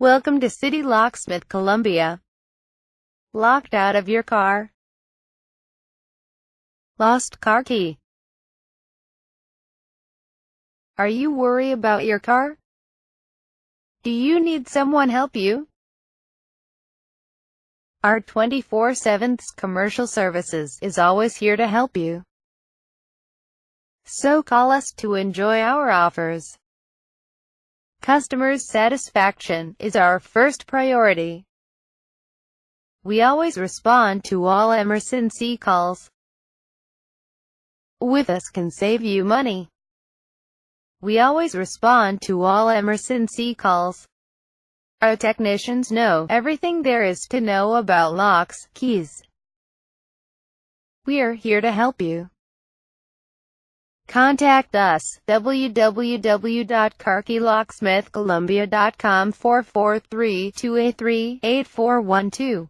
Welcome to Citi Locksmith, Columbia. Locked out of your car? Lost car key? Are you worried about your car? Do you need someone help you? Our 24/7 commercial services is always here to help you. So call us to enjoy our offers. Customer satisfaction is our first priority. We always respond to all emergency calls. With us can save you money. We always respond to all emergency calls. Our technicians know everything there is to know about locks, keys. We're here to help you. Contact us, www.carkeylocksmithcolumbia.com 443-283-8412.